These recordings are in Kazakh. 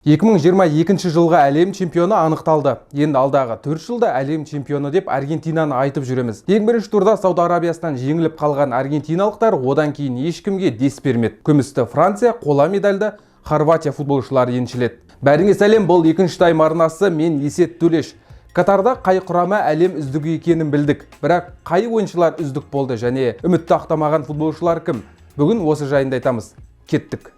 2022 жылға әлем чемпионы анықталды. Енді алдағы 4 жылда әлем чемпионы деп Аргентинаны айтып жүреміз. Ең бірінші турда Сауд Арабиясынан жеңіліп қалған аргентиналықтар одан кейін ешкімге дес бермеді. Күмісті Франция, қола медальды Хорватия футболшылары еншіледі. Бәріңе сәлем, бұл екінші тайм арнасы, мен Есет Төлеш. Катарда қай құрама әлем үздігі екенін білдік. Бірақ қай ойыншылар үздік болды және үмітті ақтамаған футболшылар кім? Бүгін осы жайында айтамыз. Кеттік.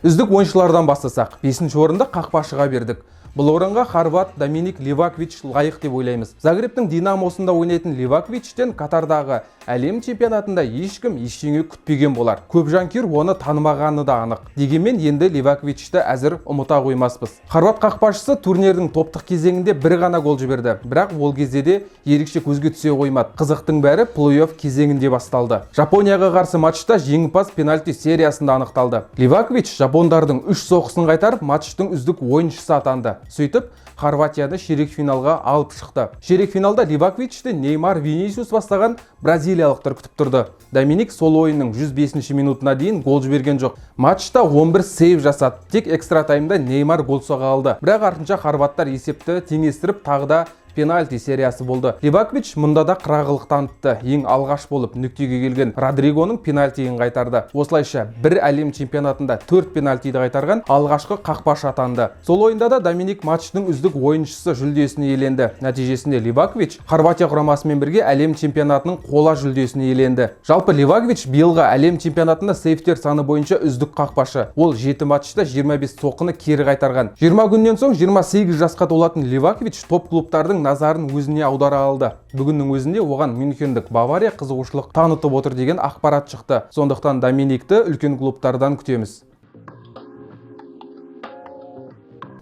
Үздік ойыншылардан бастасақ, 5-ші орынды қақпашыға бердік. Бұл орынға хорват Доминик Ливакович лайық деп ойлаймыз. Загребтің Динамосында ойнайтын Ливаковичтен Катардағы әлем чемпионатында ешкім ештеңе күтпеген болар. Көп жанкүйер оны танымағаны да анық. Дегенмен енді Ливаковичті әзір ұмыта қоймаспыз. Хорват қақпашысы турнирдің топтық кезеңінде бір ғана гол жіберді. Бірақ ол кезде де ерекше көзге түсе қоймады. Қызықтың бәрі плей-офф кезеңінде басталды. Жапонияға қарсы матчта жеңімпаз пенальти сериясында анықталды. Ливакович жапондардың 3 соққысын қайтарып, матчтың үздік ойыншысы атанды. Сөйтіп, Хорватияны ширек финалға алып шықты. Ширек финалда Ливаковичті Неймар, Винисиус бастаған бразилиялықтар күтіп тұрды. Доминик сол ойынның 105-ші минутына дейін гол жіберген жоқ. Матчта 11 сейв жасады. Тек экстра таймда Неймар гол соға алды. Бірақ артынша хорваттар есепті теңестіріп, тағы да пенальти сериясы болды. Ливакович мұнда да қырағылық танытты. Ең алғаш болып нүктеге келген Родригоның пенальтиін қайтарды. Осылайша бір әлем чемпионатында 4 пенальтиді қайтарған алғашқы қақпашы атанды. Сол ойында да Доминик матчтың үздік ойыншысы жүлдесін иеленді. Нәтижесінде Ливакович Хорватия құрамасымен бірге әлем чемпионатының қола жүлдесін иеленді. Жалпы Ливакович биылғы әлем чемпионатында сейвтер саны бойынша үздік қақпашы. Ол 7 матчта 25 соққыны кері қайтарған. 20 күннен соң 28 жасқа толатын Ливакович топ клубтардың назарын өзіне аудара алды. Бүгіннің өзінде оған Мюнхендік Бавария қызығушылық танытып отыр деген ақпарат шықты. Сондықтан Доминикті үлкен клубтардан күтеміз.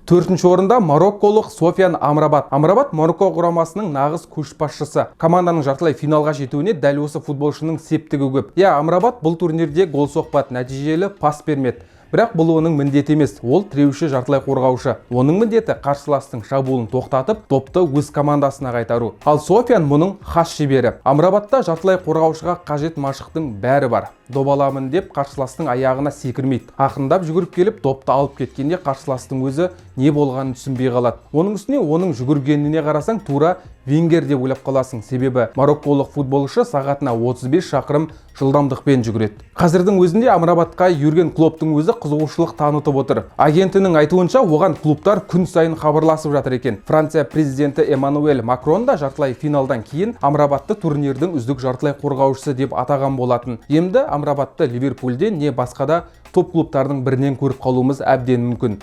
4-ші орында марокколық Софиан Амрабат. Амрабат Марокко құрамасының нағыз көшбасшысы. Команданың жартылай финалға жетуіне дәл осы футболшының септігі көп. Амрабат бұл турнирде гол соқпады, нәтижелі пас бермеді. Бірақ бұл оның міндеті емес, ол тіреуші жартылай қорғаушы. Оның міндеті қарсыластың шабуылын тоқтатып, топты өз командасына қайтару. Ал Софиан мұның хас шебері. Амрабатта жартылай қорғаушыға қажет машықтың бәрі бар. Добаламын деп қарсыластың аяғына секірмейді. Ақырындап жүгіріп келіп, топты алып кеткенде қарсыластың өзі не болғанын түсінбей қалады. Оның үстіне оның жүгіргеніне қарасаң тура Венгер деп ойлап қаласың. Себебі марокколық футболшы сағатына 35 шақырым жылдамдықпен жүгіреді. Қазірдің өзінде Амрабатқа Юрген Клоптың өзі қызығушылық танытып отыр. Агентінің айтуынша, оған клубтар күн сайын хабарласып жатыр екен. Франция президенті Эммануэль Макрон да жартылай финалдан кейін Амрабатты турнирдің үздік жартылай қорғаушысы деп атаған болатын. Енді Амрабатты Ливерпульден не басқада топ клубтардың бірінен көріп қалуымыз әбден мүмкін.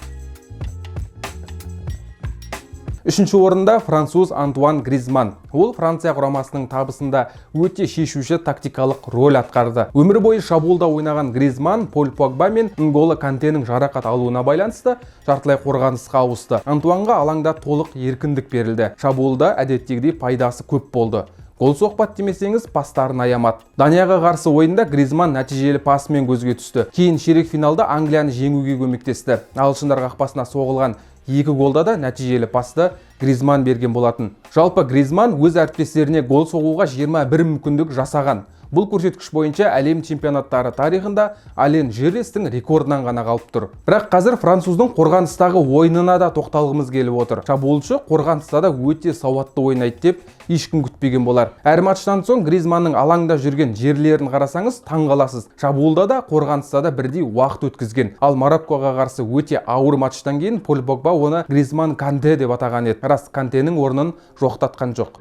3-ші орында француз Антуан Гризман. Ол Франция құрамасының табысында өте шешуші тактикалық рөл атқарды. Өмір бойы шабуылда ойнаған Гризман Пол Погба мен N'Голо Кантенің жарақат алуына байланысты жартылай қорғанысқа ауысты. Антуанға алаңда толық еркіндік берілді. Шабуылда әдеттегідей пайдасы көп болды. Гол соқпады демесеңіз, пастарын аямады. Данияға қарсы ойында Гризман нәтижелі пасымен көзге түсті. Кейін ширек финалда Англияны жеңуге көмектесті. Ағылшындар қақпасына соғылған 2 голда да нәтижелі пасты Гризман берген болатын. Жалпы Гризман өз әріптестеріне гол соғуға 21 мүмкіндік жасаған. Бұл көрсеткіш бойынша әлем чемпионаттары тарихында Ален Жирестің рекордынан ғана қалып тұр. Бірақ қазір француздың қорғаныстағы ойынына да тоқталғымыз келіп отыр. Шабуылшы қорғаныста да өте сауатты ойнайды деп ешкім күтпеген болар. Әр матчтан соң Гризманның алаңда жүрген жерлерін қарасаңыз таң қаласыз. Шабуылда да қорғаныста да бірдей уақыт өткізген. Ал Мароккоға қарсы өте ауыр матчтан кейін Пол Погба оны Гризман Канте деп атаған еді. Рас, Кантенің орнын жоқтатқан жоқ.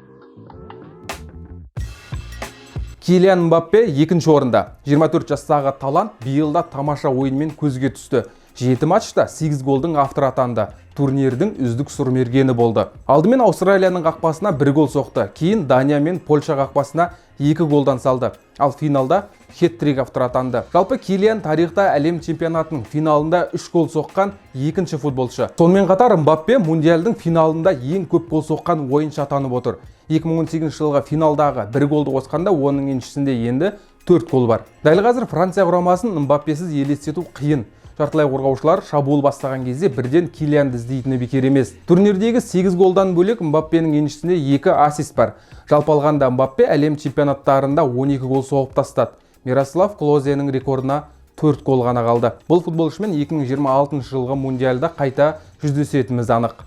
Килиан Мбаппе 2-ші орында. 24 жастағы талант биылда тамаша ойынмен көзге түсті. 7 матчта 8 голдың авторы атанды. Турнирдің үздік сұрмергені болды. Алдымен Аустралияның қақпасына 1 гол соқты. Кейін Дания мен Польша қақпасына 2 голдан салды. Ал финалда хет-трик авторы атанды. Жалпы Килиан тарихта әлем чемпионатының финалында 3 гол соққан 2-ші футболшы. Сонымен қатар Мбаппе мундиалдың финалында ең көп гол соққан ойыншы атанып отыр. 2018 жылғы финалдағы 1 голды қосқанда оның еншісінде енді 4 гол бар. Дәл қазір Франция құрамасын Мбаппесіз елестету қиын. Жартылай қорғаушылар шабуыл бастаған кезде бірден Килианды іздейтіні бекер емес. Турнирдегі 8 голдан бөлек Мбаппенің еншісінде 2 ассист бар. Жалпы алғанда Мбаппе әлем чемпионаттарында 12 гол соғып тастады. Мирослав Клозенің рекордына 4 гол ғана қалды. Бұл футболшымен 2026 жылғы мундиалда қайта жүздесетіміз анық.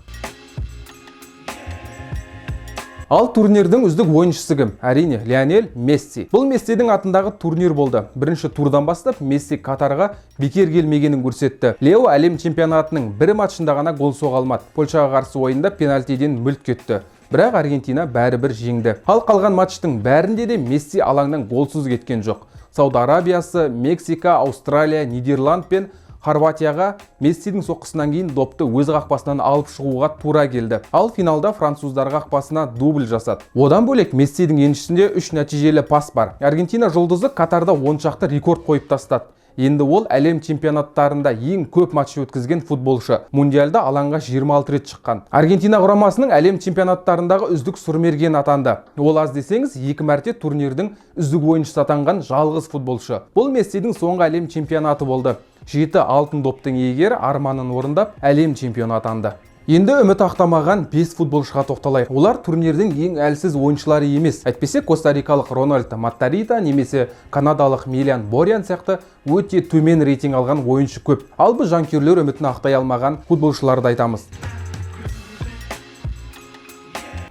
Ал турнирдің үздік ойыншысы кім? Әрине, Лионель Месси. Бұл Мессидің атындағы турнир болды. Бірінші турдан бастап Месси Катарға бекер келмегенін көрсетті. Лео әлем чемпионатының бір матчында ғана гол соға алмады. Польшаға қарсы ойында пенальтиден мүлт кетті. Бірақ Аргентина бәрібір жеңді. Ал қалған матчтың бәрінде де Месси алаңнан голсыз кеткен жоқ. Сауд Арабиясы, Мексика, Аустралия, Нидерланд пен Хорватияға Мессидің соққысынан кейін допты өз қақпасынан алып шығуға тура келді. Ал финалда француздар қақпасына дубль жасады. Одан бөлек Мессидің еншісінде 3 нәтижелі пас бар. Аргентина жұлдызы Катарда 10 шақты рекорд қойып тастады. Енді ол әлем чемпионаттарында ең көп матч өткізген футболшы. Мундиалда алаңға 26 рет шыққан. Аргентина құрамасының әлем чемпионаттарындағы үздік сұрмерген атанды. Ол аз десеңіз, 2 мәрте турнирдің үздік ойыншысы атанған жалғыз футболшы. Бұл Мессидің соңғы әлем чемпионаты болды. 7 алтын доптың иегері арманын орындап әлем чемпионы атанды. Енді үміт ақтамаған 5 футболшыға тоқталайық. Олар турнирдің ең әлсіз ойыншылары емес. Әйтпесе костарикалық Рональд Матарита немесе канадалық Милиан Бориан сияқты өте төмен рейтинг алған ойыншы көп. Ал біз жанкүйерлер үмітін ақтай алмаған футболшыларды айтамыз.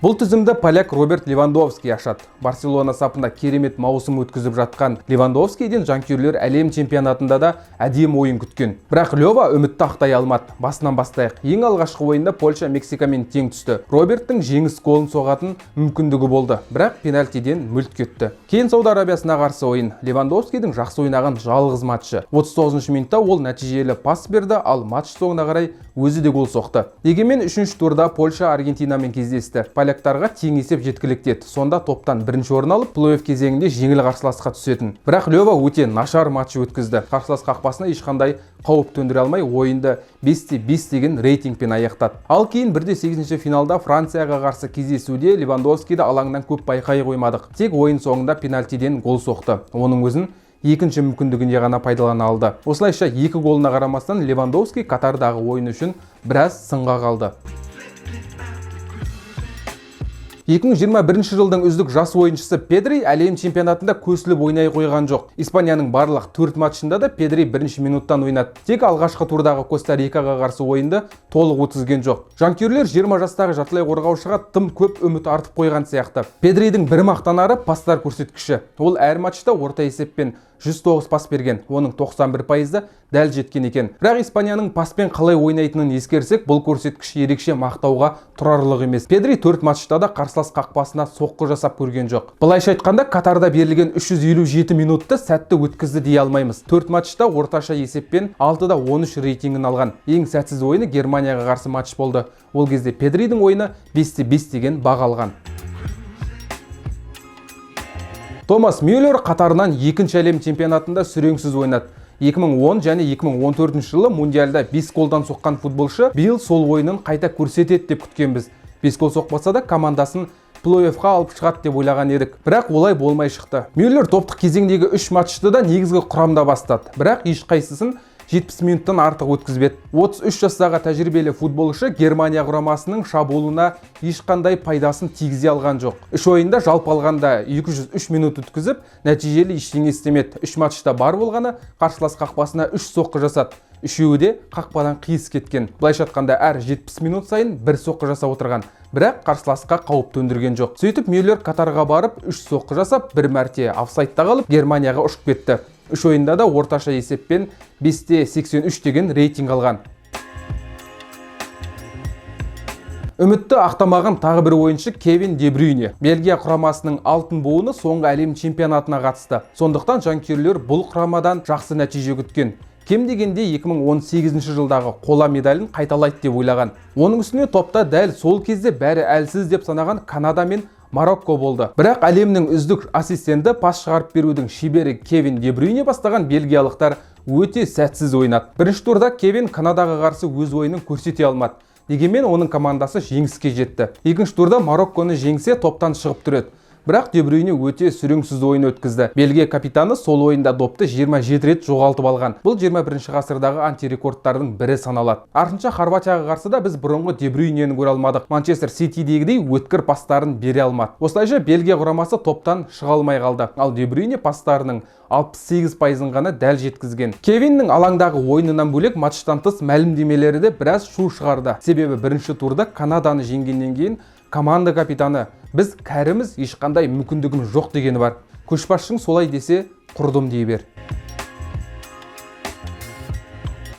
Бұл тізімді поляк Роберт Левандовский ашады. Барселона сапында керемет маусым өткізіп жатқан Левандовскийден жанкүйерлер әлем чемпионатында да әдемі ойын күткен. Бірақ Лева үмітті ақтай алмады. Басынан бастайық. Ең алғашқы ойында Польша Мексикамен тең түсті. Роберттің жеңіс голын соғатын мүмкіндігі болды. Бірақ пенальтиден мүлт кетті. Кейін Сауд Арабиясына қарсы ойын. Левандовскийдің жақсы ойнаған жалғыз матчы. 39 минутта ол нәтижелі пас берді, ал матч соңына қарай өзі де гол соқты. Дегенмен 3-ші турда Польша Аргентинамен кездесті. Поляктарға тең есеп жеткілікті еді. Сонда топтан бірінші орын алып, плей-офф кезеңінде жеңіл қарсыласқа түсетін. Бірақ Лева өте нашар матч өткізді. Қарсылас қақпасына ешқандай қауіп төндіре алмай, ойынды 5-5 деген рейтингпен аяқтады. Ал кейін 1-8 финалда Францияға қарсы кездесуде Левандовскийді алаңнан көп байқай қоймадық. Тек ойын соңында пенальтиден гол соқты. Оның өзін екінші мүмкіндігінде ғана пайдалана алды. Осылайша 2 голына қарамастан Левандовский Катардағы ойын үшін біраз сынға қалды. 2021 жылдың үздік жас ойыншысы Педри әлем чемпионатында көсіліп ойнай қойған жоқ. Испанияның барлық 4 матчында да Педри бірінші минуттан ойнады. Тек алғашқы турдағы Коста-Рикаға қарсы ойынды толық өткізген жоқ. Жанкүйерлер 20 жастағы жартылай қорғаушыға тым көп үміт артып қойған сияқты. Педридің бір мақтанары пастар көрсеткіші. Ол әр матчта орта есеппен 109 пас берген, оның 91%-ы дәл жеткен екен. Бірақ Испанияның паспен қалай ойнайтынын ескерсек, бұл көрсеткіш ерекше мақтауға тұрарлық емес. Педри 4 матчта да қарсылас қақпасына соққы жасап көрген жоқ. Былайша айтқанда, Катарда берілген 357 минутты сәтті өткізді дей алмаймыз. 4 матчта орташа есеппен 6-да 13 рейтингін алған. Ең сәтсіз ойыны Германияға қарсы матч болды. Ол кезде Педридің ойыны 5-5 деген баға алған. Томас Мюллер Катарынан екінші әлем чемпионатында сүреңсіз ойнады. 2010 және 2014 жылы мундиалда 5 голдан соққан футболшы биыл сол ойынын қайта көрсетеді деп күткенбіз. 5 гол соқпаса да командасын плей-оффқа алып шығады деп ойлаған едік. Бірақ олай болмай шықты. Мюллер топтық кезеңдегі 3 матчты да негізгі құрамда бастады. Бірақ ешқайсысын 70 минуттан артық өткізбеді. 33 жастағы тәжірибелі футболшы Германия құрамасының шабуылына ешқандай пайдасын тигізе алған жоқ. 3 ойында жалпы алғанда 203 минут өткізіп, нәтижелі ештеңе істемеді. 3 матчта бар болғаны қарсылас қақпасына 3 соққы жасады. Үшеуі де қақпадан қиыс кеткен. Былайша айтқанда әр 70 минут сайын бір соққы жасап отырған. Бірақ қарсыласқа қауіп төндірген жоқ. Сөйтіп Мюллер Катарға барып 3 соққы жасап, бір мәрте офсайдта қалып Германияға ұшып кетті. 3 ойында да орташа есеппен 5-83 деген рейтинг алған. Үмітті ақтамаған тағы бір ойыншы Кевин Де Брюйне. Бельгия құрамасының алтын буыны соңғы әлем чемпионатына қатысты. Сондықтан жанкүйерлер бұл құрамадан жақсы нәтиже күткен. Кем дегенде 2018 жылдағы қола медалін қайталайды деп ойлаған. Оның үстіне топта дәл сол кезде бәрі әлсіз деп санаған Канада мен Марокко болды. Бірақ әлемнің үздік ассистенті пас шығарып берудің шебері Кевин Де Брюйне бастаған бельгиялықтар өте сәтсіз ойнады. Бірінші турда Кевин Канадаға қарсы өз ойынын көрсете алмады. Дегенмен оның командасы жеңіске жетті. Екінші турда Марокконы жеңсе топтан шығып тұрады. Бірақ Де Брюйне өте сүреңсіз ойын өткізді. Бельгия капитаны сол ойында допты 27 рет жоғалтып алған. Бұл 21 ғасырдағы антирекордтардың бірі саналады. Артынша Хорватияға қарсы да біз бұрынғы Де Брюйнені көре алмадық. Манчестер Ситидегідей өткір пастарын бере алмады. Осылайша Бельгия құрамасы топтан шыға алмай қалды. Ал Де Брюйне пастарының 68%-ын ғана дәл жеткізген. Кевиннің алаңдағы ойынынан бөлек матчтан тыс мәлімдемелері де біраз шу шығарды. Себебі бірінші турда Канаданы жеңгеннен кейін команда капитаны біз кәріміз, ешқандай мүмкіндігіміз жоқ дегені бар. Көшбасшың солай десе құрдым дей бер.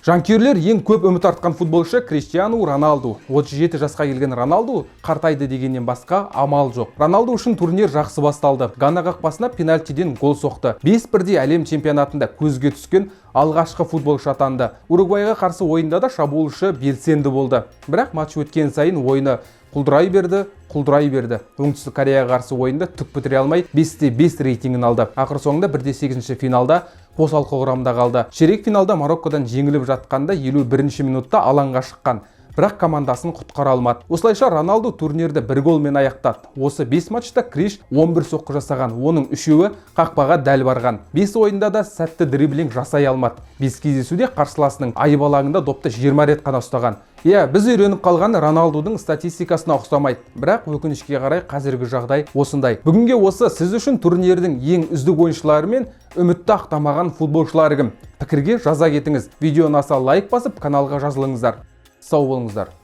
Жанкүйерлер ең көп үміт артқан футболшы Криштиану Роналду. 37 жасқа келген Роналду қартайды дегеннен басқа амал жоқ. Роналду үшін турнир жақсы басталды. Гана қақпасына пенальтиден гол соқты. 5-1 әлем чемпионатында көзге түскен алғашқы футболшы атанды. Уругвайға қарсы ойында да шабуылшы белсенді болды. Бірақ матч өткен сайын ойыны құлдырай берді. Оңтүстік Кореяға қарсы ойында түк бітіре алмай 5-5 рейтингін алды. Ақыр соңында 1-8 финалда қосалқы құрамда қалды. Ширек финалда Мароккодан жеңіліп жатқанда 51 минутта алаңға шыққан. Бірақ командасын құтқара алмады. Осылайша Роналду турнирді 1 голмен аяқтады. Осы 5 матчта Криш 11 соққы жасаған, оның 3-і қақпаға дәл барған. 5 ойында да сәтті дриблинг жасай алмады. 5 кездесуде қарсыласының айып алаңында допты 20 рет қана ұстаған. Біз үйреніп қалған Роналдудың статистикасына ұқсамайды. Бірақ өкінішке қарай қазіргі жағдай осындай. Бүгінге осы сіз үшін турнирдің ең үздік ойыншылары мен үмітті ақтамаған футболшылары кім? Пікірге жаза кетіңіз. Видеоны аса лайк басып, каналға жазылыңыздар. Сау болыңыздар.